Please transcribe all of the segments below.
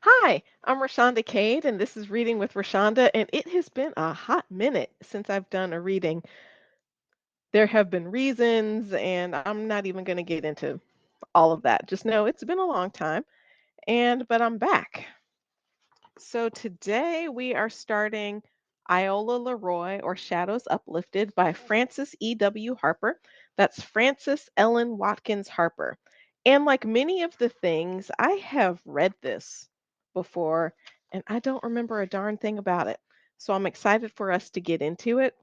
Hi, I'm Rashonda Cade, and this is Reading with Rashonda, and it has been a hot minute since I've done a reading. There have been reasons, and I'm not even going to get into all of that. Just know it's been a long time, but I'm back. So today we are starting Iola Leroy or Shadows Uplifted by Frances E.W. Harper. That's Frances Ellen Watkins Harper. And like many of the things, I have read this before and I don't remember a darn thing about it. So I'm excited for us to get into it.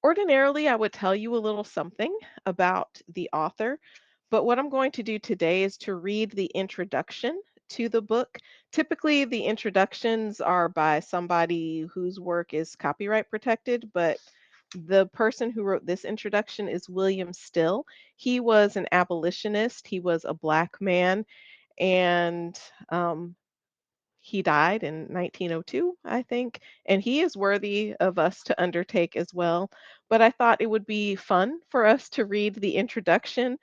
Ordinarily, I would tell you a little something about the author, but what I'm going to do today is to read the introduction to the book. Typically, the introductions are by somebody whose work is copyright protected, but the person who wrote this introduction is William Still. He was an abolitionist, he was a black man, and he died in 1902, I think, and he is worthy of us to undertake as well. But I thought it would be fun for us to read the introduction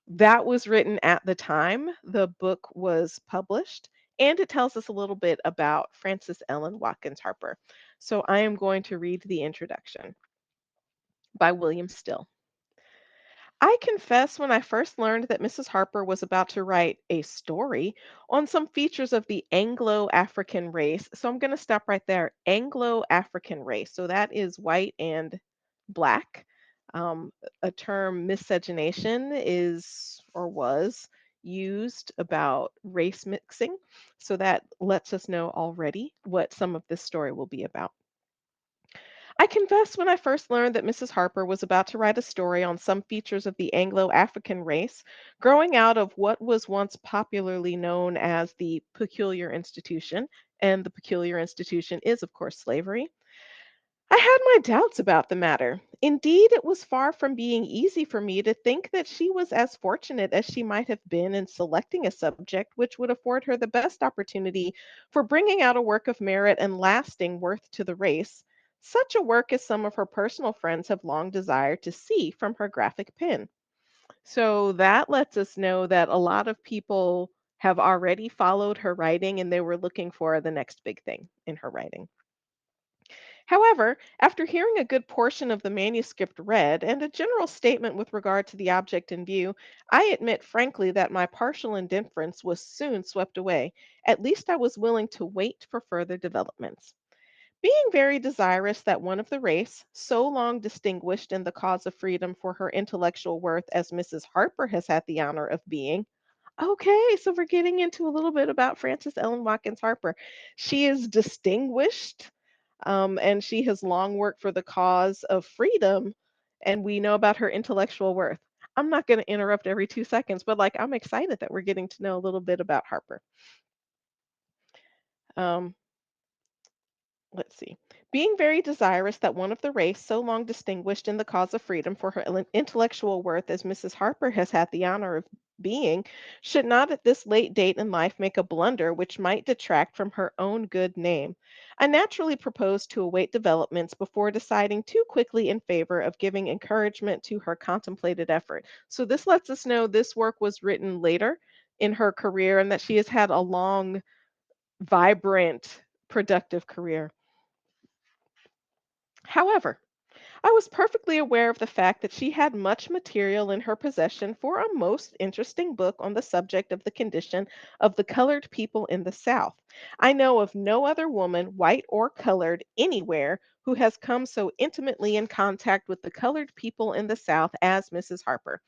that was written at the time the book was published, and it tells us a little bit about Frances Ellen Watkins Harper. So I am going to read the introduction by William Still. I confess when I first learned that Mrs. Harper was about to write a story on some features of the Anglo African race. So I'm going to stop right there. Anglo African race. So that is white and black. A term miscegenation is or was used about race mixing. So that lets us know already what some of this story will be about. I confess when I first learned that Mrs. Harper was about to write a story on some features of the Anglo African race growing out of what was once popularly known as the peculiar institution, and the peculiar institution is, of course, slavery. I had my doubts about the matter. Indeed, it was far from being easy for me to think that she was as fortunate as she might have been in selecting a subject which would afford her the best opportunity for bringing out a work of merit and lasting worth to the race, such a work as some of her personal friends have long desired to see from her graphic pen. So that lets us know that a lot of people have already followed her writing and they were looking for the next big thing in her writing. However, after hearing a good portion of the manuscript read and a general statement with regard to the object in view, I admit frankly that my partial indifference was soon swept away. At least I was willing to wait for further developments. Being very desirous that one of the race, so long distinguished in the cause of freedom for her intellectual worth as Mrs. Harper has had the honor of being. Okay, so we're getting into a little bit about Frances Ellen Watkins Harper. She is distinguished and she has long worked for the cause of freedom, and we know about her intellectual worth. I'm not going to interrupt every 2 seconds, but like I'm excited that we're getting to know a little bit about Harper. Um, let's see. Being very desirous that one of the race, so long distinguished in the cause of freedom for her intellectual worth as Mrs. Harper has had the honor of being, should not at this late date in life make a blunder which might detract from her own good name. I naturally propose to await developments before deciding too quickly in favor of giving encouragement to her contemplated effort. So this lets us know this work was written later in her career and that she has had a long, vibrant, productive career. However, I was perfectly aware of the fact that she had much material in her possession for a most interesting book on the subject of the condition of the colored people in the South. I know of no other woman, white or colored, anywhere who has come so intimately in contact with the colored people in the South as Mrs. Harper.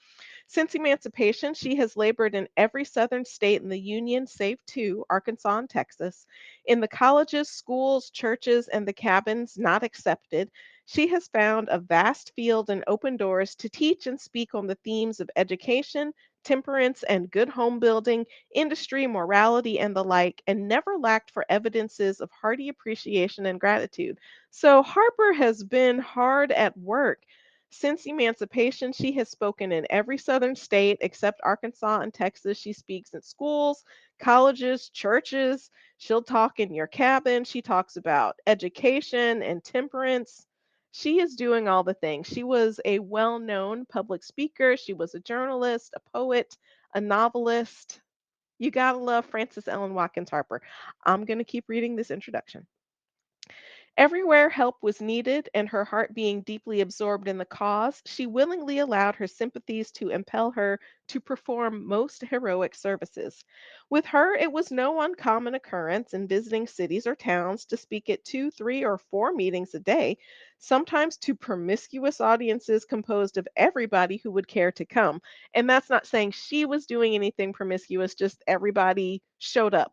Since emancipation, she has labored in every southern state in the Union, save two, Arkansas and Texas. In the colleges, schools, churches, and the cabins not excepted, she has found a vast field and open doors to teach and speak on the themes of education, temperance, and good home building, industry, morality, and the like, and never lacked for evidences of hearty appreciation and gratitude. So Harper has been hard at work. Since emancipation, she has spoken in every southern state except Arkansas and Texas. She speaks in schools, colleges, churches. She'll talk in your cabin. She talks about education and temperance. She is doing all the things. She was a well known public speaker. She was a journalist, a poet, a novelist. You gotta love Frances Ellen Watkins Harper. I'm gonna keep reading this introduction. Everywhere help was needed, and her heart being deeply absorbed in the cause, she willingly allowed her sympathies to impel her to perform most heroic services. With her, it was no uncommon occurrence in visiting cities or towns to speak at two, three, or four meetings a day, sometimes to promiscuous audiences composed of everybody who would care to come. And that's not saying she was doing anything promiscuous, just everybody showed up.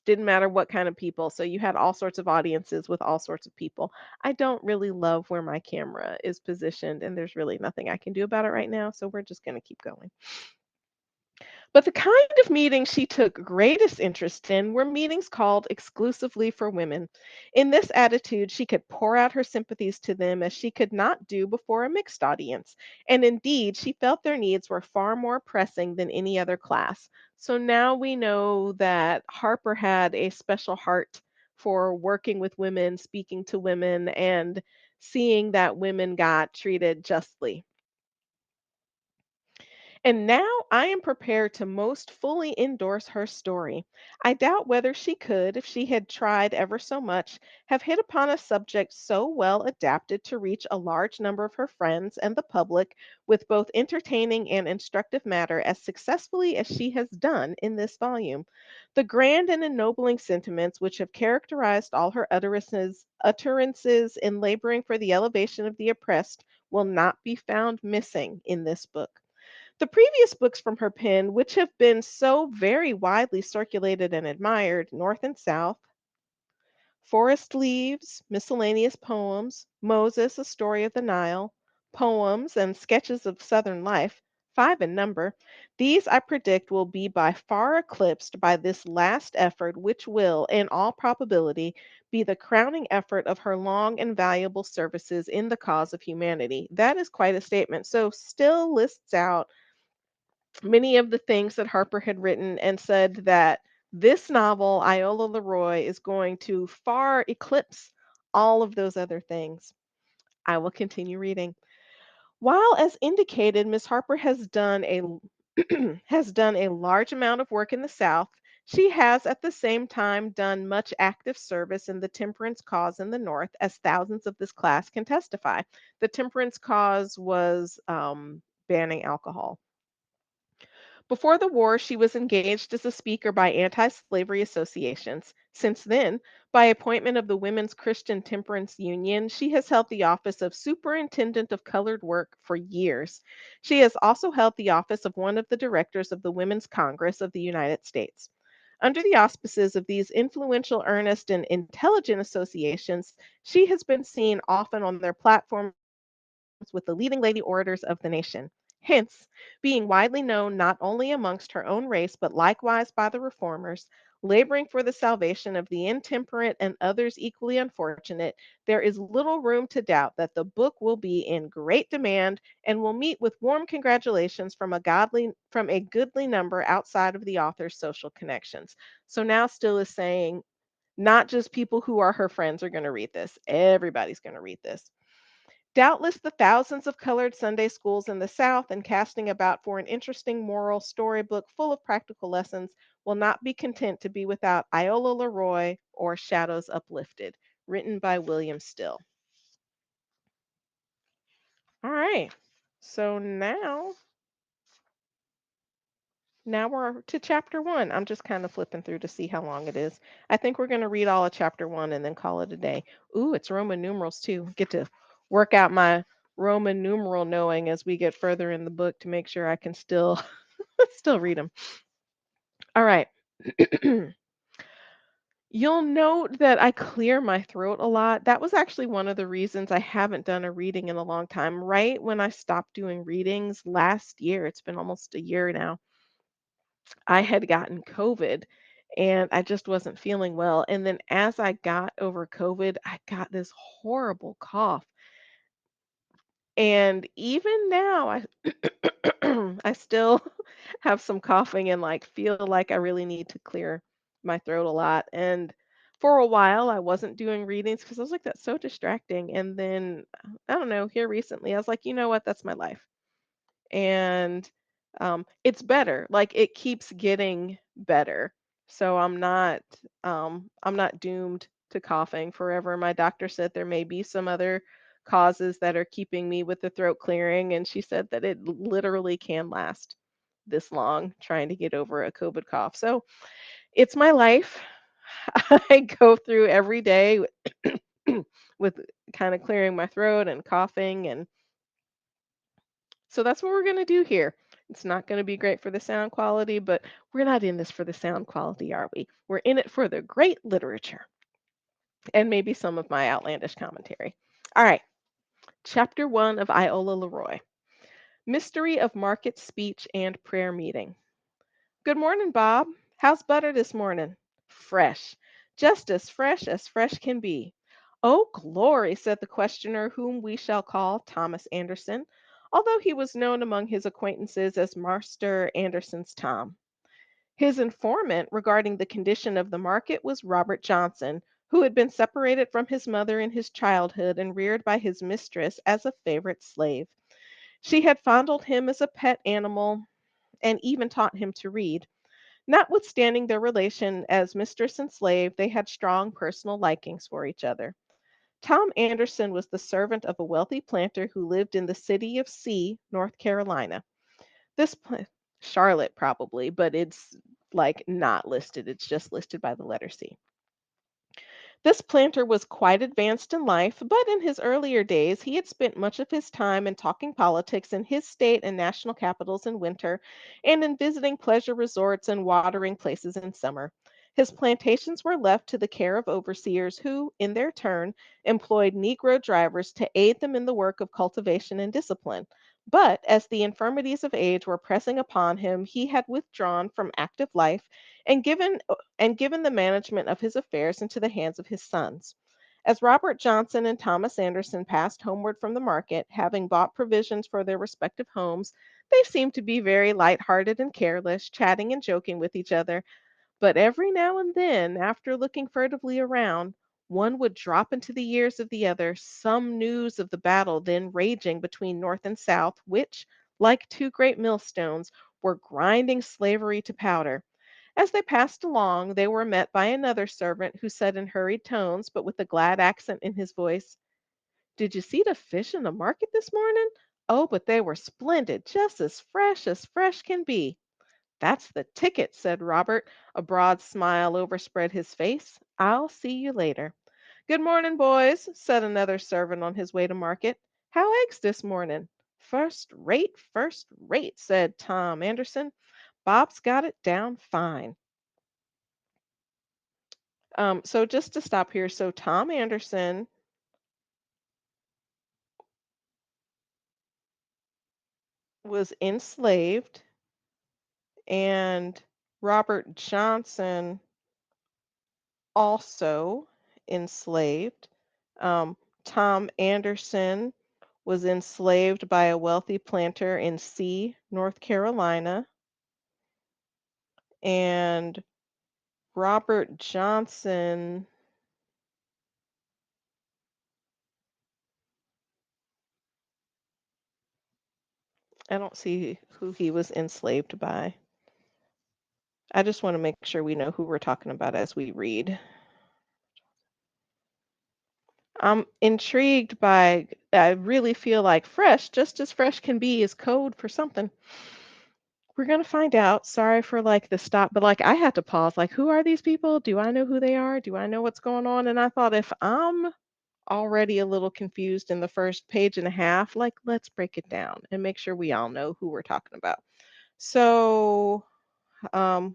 Didn't matter what kind of people, so you had all sorts of audiences with all sorts of people. I don't really love where my camera is positioned, and there's really nothing I can do about it right now, so we're just gonna keep going. But the kind of meetings she took greatest interest in were meetings called exclusively for women. In this attitude, she could pour out her sympathies to them as she could not do before a mixed audience. And indeed, she felt their needs were far more pressing than any other class. So now we know that Harper had a special heart for working with women, speaking to women, and seeing that women got treated justly. And now I am prepared to most fully endorse her story. I doubt whether she could, if she had tried ever so much, have hit upon a subject so well adapted to reach a large number of her friends and the public with both entertaining and instructive matter as successfully as she has done in this volume. The grand and ennobling sentiments which have characterized all her utterances in laboring for the elevation of the oppressed will not be found missing in this book. The previous books from her pen, which have been so very widely circulated and admired, North and South, Forest Leaves, Miscellaneous Poems, Moses, A Story of the Nile, Poems, and Sketches of Southern Life, 5 in number, these I predict will be by far eclipsed by this last effort, which will, in all probability, be the crowning effort of her long and valuable services in the cause of humanity. That is quite a statement. So, still lists out many of the things that Harper had written and said that this novel, Iola Leroy, is going to far eclipse all of those other things. I will continue reading. While, as indicated, Miss Harper has done a has done a large amount of work in the South, she has at the same time done much active service in the temperance cause in the North, as thousands of this class can testify. The temperance cause was banning alcohol. Before the war, she was engaged as a speaker by anti slavery associations. Since then, by appointment of the Women's Christian Temperance Union, she has held the office of Superintendent of Colored Work for years. She has also held the office of one of the directors of the Women's Congress of the United States. Under the auspices of these influential, earnest, and intelligent associations, she has been seen often on their platforms with the leading lady orators of the nation. Hence, being widely known not only amongst her own race, but likewise by the reformers, laboring for the salvation of the intemperate and others equally unfortunate, there is little room to doubt that the book will be in great demand and will meet with warm congratulations from a goodly number outside of the author's social connections. So now still is saying not just people who are her friends are going to read this, everybody's going to read this. Doubtless the thousands of colored Sunday schools in the South and casting about for an interesting moral storybook full of practical lessons will not be content to be without Iola Leroy or Shadows Uplifted, written by William Still. All right. So now we're to chapter 1. I'm just kind of flipping through to see how long it is. I think we're going to read all of chapter 1 and then call it a day. Ooh, it's Roman numerals too. Get to work out my Roman numeral knowing as we get further in the book to make sure I can still still read them. All right. You'll note that I clear my throat a lot. That was actually one of the reasons I haven't done a reading in a long time. Right when I stopped doing readings last year, it's been almost a year now, I had gotten COVID and I just wasn't feeling well. And then as I got over COVID, I got this horrible cough. And even now, I still have some coughing and like feel like I really need to clear my throat a lot. And for a while, I wasn't doing readings because I was like, that's so distracting. And then I don't know, here recently, I was like, you know what? That's my life. And It's better, like, it keeps getting better. So I'm not doomed to coughing forever. My doctor said there may be some other causes that are keeping me with the throat clearing, and she said that it literally can last this long trying to get over a COVID cough. So, it's my life. I go through every day with kinda clearing my throat and coughing, and so that's what we're gonna do here. It's not gonna be great for the sound quality, but we're not in this for the sound quality, are we? We're in it for the great literature and maybe some of my outlandish commentary. All right, chapter 1 of Iola Leroy. Mystery of Market Speech and Prayer Meeting. Good morning, Bob. How's butter this morning? Fresh. Just as fresh can be. Oh, glory, said the questioner, whom we shall call Thomas Anderson, although he was known among his acquaintances as Master Anderson's Tom. His informant regarding the condition of the market was Robert Johnson, who had been separated from his mother in his childhood and reared by his mistress as a favorite slave. She had fondled him as a pet animal and even taught him to read. Notwithstanding their relation as mistress and slave, they had strong personal likings for each other. Tom Anderson was the servant of a wealthy planter who lived in the city of C, North Carolina. This Charlotte probably, but it's like not listed. It's just listed by the letter C. This planter was quite advanced in life, but in his earlier days he had spent much of his time in talking politics in his state and national capitals in winter, and in visiting pleasure resorts and watering places in summer. His plantations were left to the care of overseers who, in their turn, employed Negro drivers to aid them in the work of cultivation and discipline. But as the infirmities of age were pressing upon him, he had withdrawn from active life and given the management of his affairs into the hands of his sons. As Robert Johnson and Thomas Anderson passed homeward from the market, having bought provisions for their respective homes, they seemed to be very light-hearted and careless, chatting and joking with each other. But every now and then, after looking furtively around, one would drop into the ears of the other some news of the battle then raging between North and South, which, like two great millstones, were grinding slavery to powder. As they passed along, they were met by another servant who said in hurried tones, but with a glad accent in his voice, "Did you see the fish in the market this morning? Oh, but they were splendid, just as fresh can be." "That's the ticket," said Robert. A broad smile overspread his face. "I'll see you later." "Good morning, boys," said another servant on his way to market. "How eggs this morning?" First rate," said Tom Anderson. "Bob's got it down fine." So just to stop here, so Tom Anderson was enslaved and Robert Johnson also enslaved. Tom Anderson was enslaved by a wealthy planter in C, North Carolina, and Robert Johnson, I don't see who he was enslaved by. I just want to make sure we know who we're talking about as we read. I'm intrigued by, I really feel like fresh, just as fresh can be, is code for something. We're gonna find out. Sorry for like the stop, but like I had to pause. Like, who are these people? Do I know who they are? Do I know what's going on? And I thought if I'm already a little confused in the first page and a half, like let's break it down and make sure we all know who we're talking about. So, um,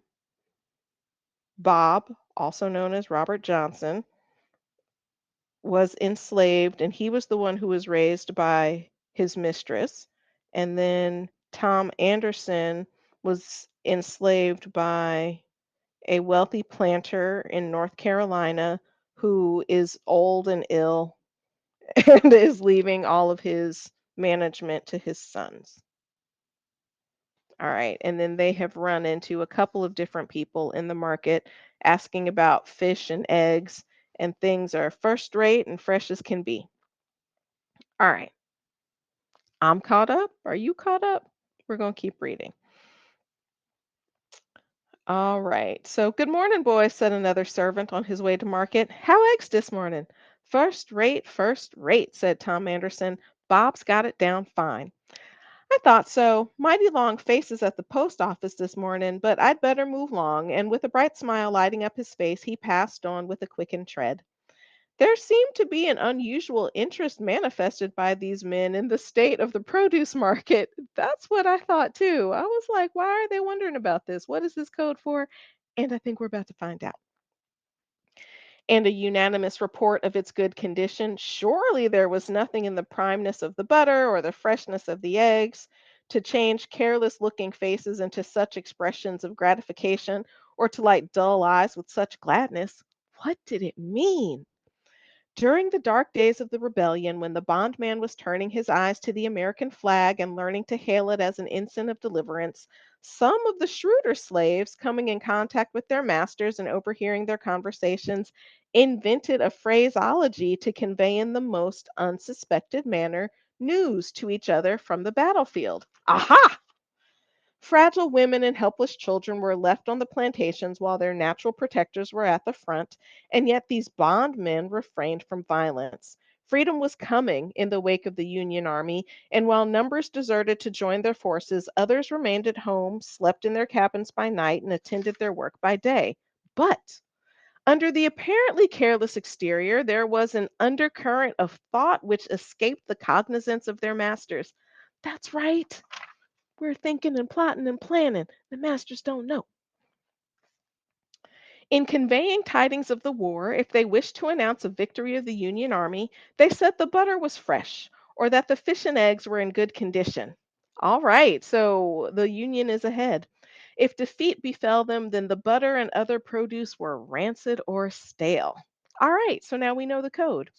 Bob, also known as Robert Johnson, was enslaved, and he was the one who was raised by his mistress. And then Tom Anderson was enslaved by a wealthy planter in North Carolina who is old and ill and is leaving all of his management to his sons. All right. And then they have run into a couple of different people in the market asking about fish and eggs, and things are first rate and fresh as can be. All right. I'm caught up. Are you caught up? We're going to keep reading. All right. So, good morning, boys, said another servant on his way to market. How eggs this morning? First rate, said Tom Anderson. Bob's got it down fine. I thought so. Mighty long faces at the post office this morning, but I'd better move along. And with a bright smile lighting up his face, he passed on with a quickened tread. There seemed to be an unusual interest manifested by these men in the state of the produce market. That's what I thought too. I was like, why are they wondering about this? What is this code for? And I think we're about to find out. And a unanimous report of its good condition. Surely there was nothing in the primeness of the butter or the freshness of the eggs to change careless looking faces into such expressions of gratification or to light dull eyes with such gladness. What did it mean? During the dark days of the rebellion, when the bondman was turning his eyes to the American flag and learning to hail it as an ensign of deliverance, some of the shrewder slaves, coming in contact with their masters and overhearing their conversations, invented a phraseology to convey in the most unsuspected manner news to each other from the battlefield. Aha! Fragile women and helpless children were left on the plantations while their natural protectors were at the front, and yet these bondmen refrained from violence. Freedom was coming in the wake of the Union Army, and while numbers deserted to join their forces, others remained at home, slept in their cabins by night, and attended their work by day. But under the apparently careless exterior, there was an undercurrent of thought which escaped the cognizance of their masters. That's right. We're thinking and plotting and planning. The masters don't know. In conveying tidings of the war, if they wished to announce a victory of the Union Army, they said the butter was fresh or that the fish and eggs were in good condition. All right, so the Union is ahead. If defeat befell them, then the butter and other produce were rancid or stale. All right, so now we know the code.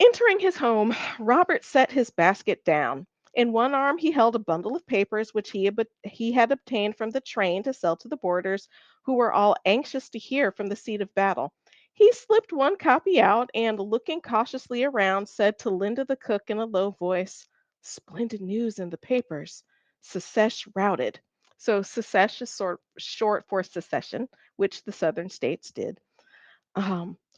Entering his home, Robert set his basket down. In one arm, he held a bundle of papers which he had obtained from the train to sell to the boarders, who were all anxious to hear from the seat of battle. He slipped one copy out and, looking cautiously around, said to Linda the cook in a low voice, "Splendid news in the papers. Secesh routed." So, secesh is short for secession, which the southern states did.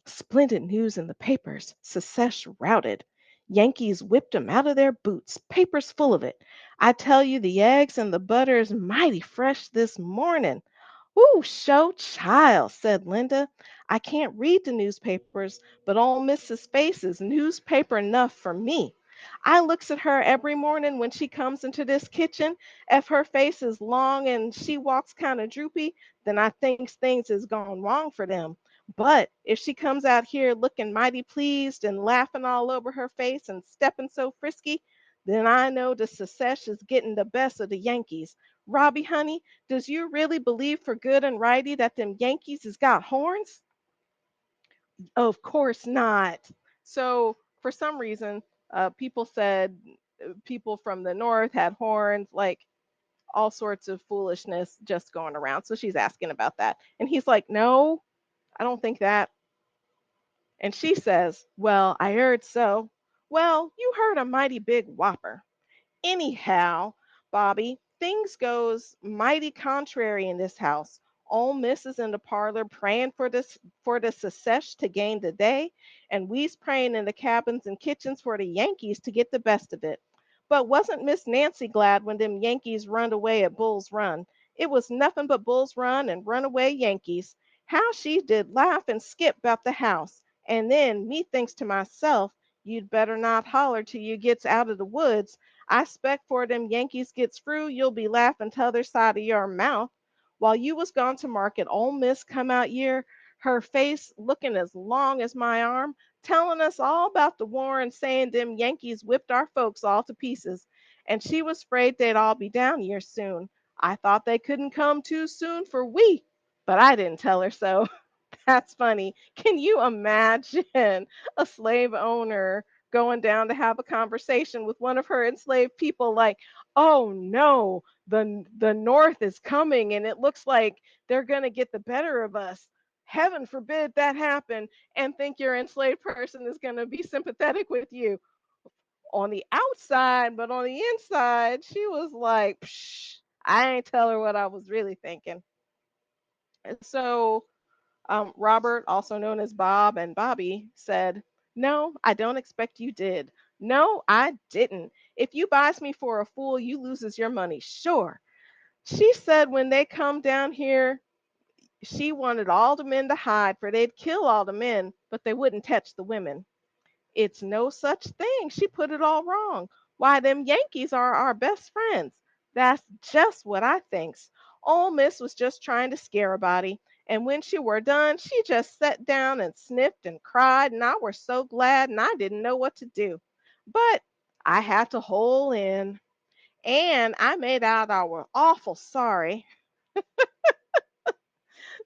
Splendid news in the papers. Secesh routed. Yankees whipped 'em out of their boots. Papers full of it. I tell you, the eggs and the butter is mighty fresh this morning. "Ooh, sho, child," said Linda. "I can't read the newspapers, but ole Mrs. Face is newspaper enough for me. I looks at her every morning when she comes into this kitchen. Ef her face is long and she walks kind of droopy, then I thinks things is gone wrong for them. But if she comes out here looking mighty pleased and laughing all over her face and stepping so frisky, then I know the secesh is getting the best of the Yankees. Robbie, honey, does you really believe for good and righty that them Yankees has got horns?" Of course not. So for some reason, people said people from the north had horns, like all sorts of foolishness just going around. So she's asking about that. And he's like, "No, I don't think that." And she says, "Well, I heard so." "Well, you heard a mighty big whopper. Anyhow, Bobby, things goes mighty contrary in this house. Ole Missus in the parlor praying for the secesh to gain the day, and we's praying in the cabins and kitchens for the Yankees to get the best of it. But wasn't Miss Nancy glad when them Yankees run away at Bull's Run? It was nothing but Bull's Run and runaway Yankees. How she did laugh and skip 'bout the house. And then me thinks to myself, you'd better not holler till you gets out of the woods. I spec 'fore them Yankees gets through, you'll be laughin' t'other side of your mouth. While you was gone to market, Ole Miss come out yere, her face looking as long as my arm, tellin' us all about the war and sayin' them Yankees whipped our folks all to pieces. And she was 'fraid they'd all be down yere soon. I thought they couldn't come too soon for we, but I didn't tell her so." That's funny. Can you imagine a slave owner going down to have a conversation with one of her enslaved people like, "Oh no, the North is coming and it looks like they're going to get the better of us. Heaven forbid that happen," and think your enslaved person is going to be sympathetic with you on the outside, but on the inside, she was like, Psh, I ain't tell her what I was really thinking. So Robert, also known as Bob and Bobby, said, "No, I don't expect you did. No, I didn't. If you buys me for a fool, you loses your money, sure." She said when they come down here, she wanted all the men to hide, for they'd kill all the men, but they wouldn't touch the women. It's no such thing. She put it all wrong. Why, them Yankees are our best friends. That's just what I thinks. Ole Miss was just trying to scare a body. And when she were done, she just sat down and sniffed and cried, and I were so glad and I didn't know what to do. But I had to hold in. And I made out I were awful sorry.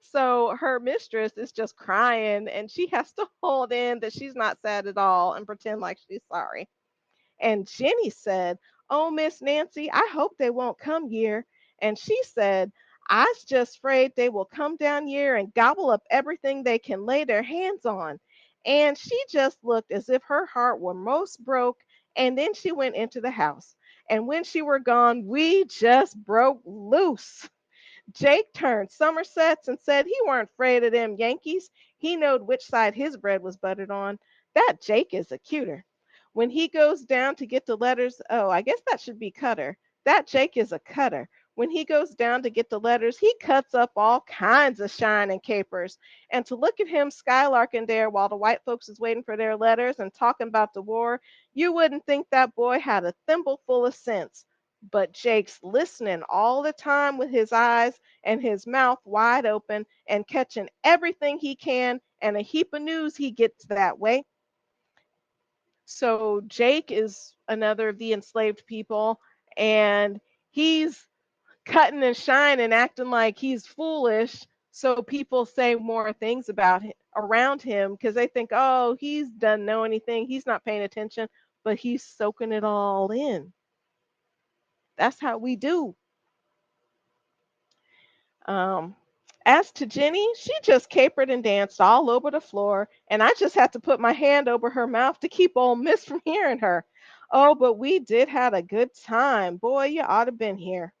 So her mistress is just crying and she has to hold in that she's not sad at all and pretend like she's sorry. And Jenny said, "Oh, Miss Nancy, I hope they won't come here." And she said, "I's just afraid they will come down here and gobble up everything they can lay their hands on." And she just looked as if her heart were most broke. And then she went into the house. And when she were gone, we just broke loose. Jake turned somersets and said he weren't afraid of them Yankees. He knowed which side his bread was buttered on. That Jake is a cuter. When he goes down to get the letters, oh, I guess that should be cutter. That Jake is a cutter. When he goes down to get the letters, he cuts up all kinds of shining capers. And to look at him skylarking there while the white folks is waiting for their letters and talking about the war, you wouldn't think that boy had a thimble full of sense. But Jake's listening all the time with his eyes and his mouth wide open and catching everything he can and a heap of news he gets that way. So Jake is another of the enslaved people, and he's cutting and shining, acting like he's foolish. So people say more things about him around him because they think, oh, he's doesn't know anything, he's not paying attention, but he's soaking it all in. That's how we do. Um, as to Jenny, she just capered and danced all over the floor, and I just had to put my hand over her mouth to keep old Miss from hearing her. Oh, but we did had a good time. Boy, you ought to been here.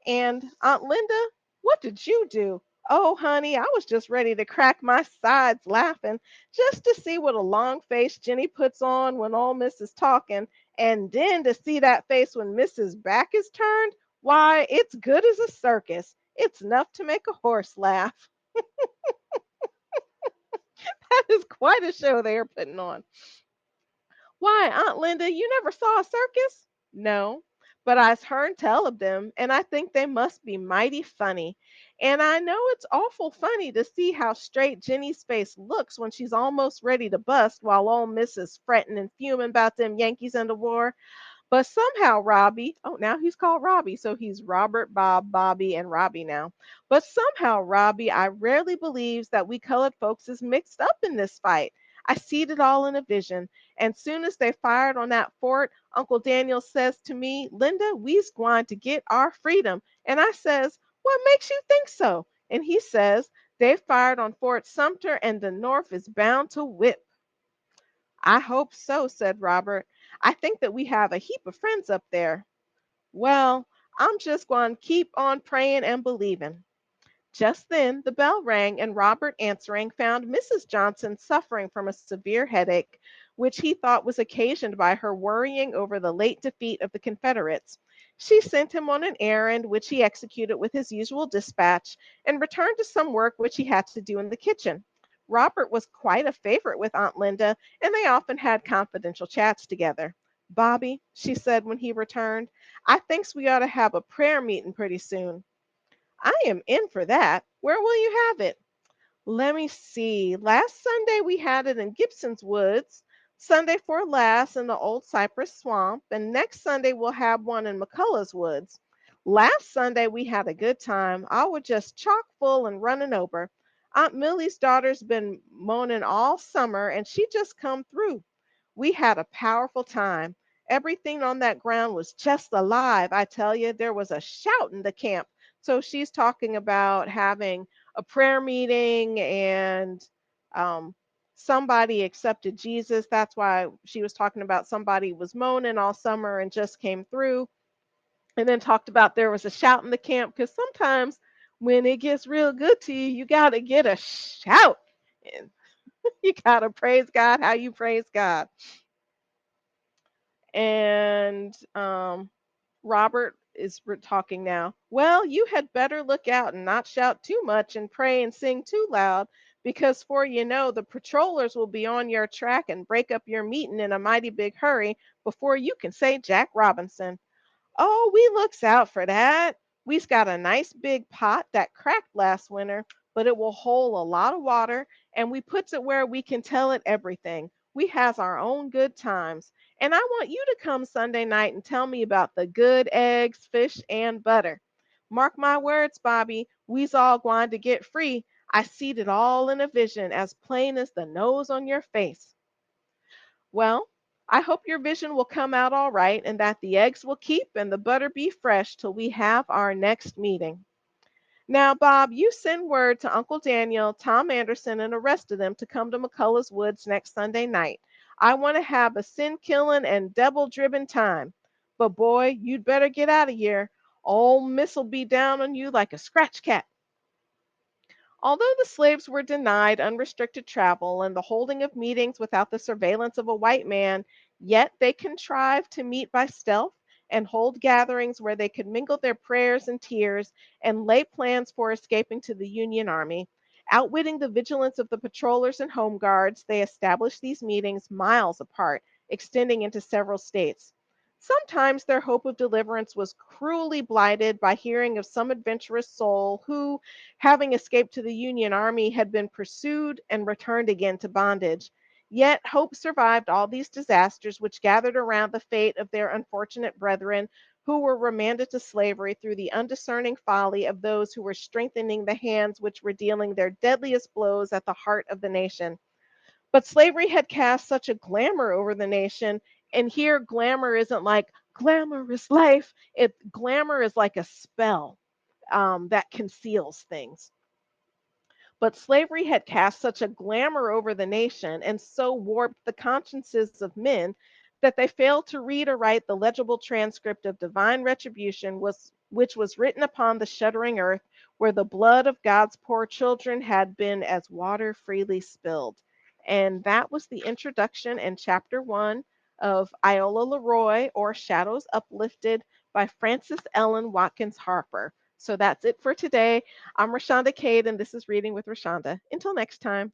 And Aunt Linda, what did you do? Oh, honey, I was just ready to crack my sides laughing just to see what a long face Jenny puts on when old Miss is talking, and then to see that face when Mrs. back is turned. Why, it's good as a circus. It's enough to make a horse laugh. That is quite a show they are putting on. Why, Aunt Linda, you never saw a circus? No, but I've heard tell of them, and I think they must be mighty funny. And I know it's awful funny to see how straight Jenny's face looks when she's almost ready to bust while old Mrs. fretting and fuming about them Yankees and the war. But somehow Robbie, oh, now he's called Robbie, so he's Robert, Bob, Bobby, and Robbie now. But somehow Robbie, I rarely believes that we colored folks is mixed up in this fight. I seed it all in a vision. And soon as they fired on that fort, Uncle Daniel says to me, Linda, we's gwine to get our freedom. And I says, what makes you think so? And he says, they fired on Fort Sumter and the North is bound to whip. I hope so, said Robert. I think that we have a heap of friends up there. Well, I'm just going to keep on praying and believing. Just then the bell rang, and Robert, answering, found Mrs. Johnson suffering from a severe headache, which he thought was occasioned by her worrying over the late defeat of the Confederates. She sent him on an errand, which he executed with his usual dispatch, and returned to some work which he had to do in the kitchen. Robert was quite a favorite with Aunt Linda, and they often had confidential chats together. Bobby, she said when he returned, I thinks we ought to have a prayer meeting pretty soon. I am in for that. Where will you have it? Let me see. Last Sunday we had it in Gibson's Woods, Sunday for last in the old cypress swamp, and next Sunday we'll have one in McCullough's Woods. Last Sunday we had a good time. I was just chock full and running over. Aunt Millie's daughter's been moaning all summer and she just come through. We had a powerful time. Everything on that ground was just alive. I tell you, there was a shout in the camp. So she's talking about having a prayer meeting and um, somebody accepted Jesus. That's why she was talking about somebody was moaning all summer and just came through. And then talked about there was a shout in the camp because sometimes When it gets real good to you, you got to get a shout. And you got to praise God how you praise God. And Robert is talking now. Well, you had better look out and not shout too much and pray and sing too loud, because for you know, the patrollers will be on your track and break up your meeting in a mighty big hurry before you can say Jack Robinson. Oh, we looks out for that. We's got a nice big pot that cracked last winter, but it will hold a lot of water, and we puts it where we can tell it everything. We has our own good times. And I want you to come Sunday night and tell me about the good eggs, fish, and butter. Mark my words, Bobby, we's all going to get free. I seed it all in a vision as plain as the nose on your face. Well, I hope your vision will come out all right and that the eggs will keep and the butter be fresh till we have our next meeting. Now, Bob, you send word to Uncle Daniel, Tom Anderson, and the rest of them to come to McCullough's Woods next Sunday night. I want to have a sin killing and devil driven time. But boy, you'd better get out of here. Old Miss'll be down on you like a scratch cat. Although the slaves were denied unrestricted travel and the holding of meetings without the surveillance of a white man, yet they contrived to meet by stealth and hold gatherings where they could mingle their prayers and tears and lay plans for escaping to the Union Army. Outwitting the vigilance of the patrollers and home guards, they established these meetings miles apart, extending into several states. Sometimes their hope of deliverance was cruelly blighted by hearing of some adventurous soul who, having escaped to the Union Army, had been pursued and returned again to bondage. Yet hope survived all these disasters which gathered around the fate of their unfortunate brethren who were remanded to slavery through the undiscerning folly of those who were strengthening the hands which were dealing their deadliest blows at the heart of the nation. But slavery had cast such a glamour over the nation, and here glamour isn't like glamorous life. Glamour is like a spell that conceals things. But slavery had cast such a glamour over the nation and so warped the consciences of men that they failed to read or write the legible transcript of divine retribution which was written upon the shuddering earth where the blood of God's poor children had been as water freely spilled. And that was the introduction and chapter 1 of Iola Leroy, or Shadows Uplifted, by Frances Ellen Watkins Harper. So that's it for today. I'm Rashonda Cade, and this is Reading with Rashonda. Until next time.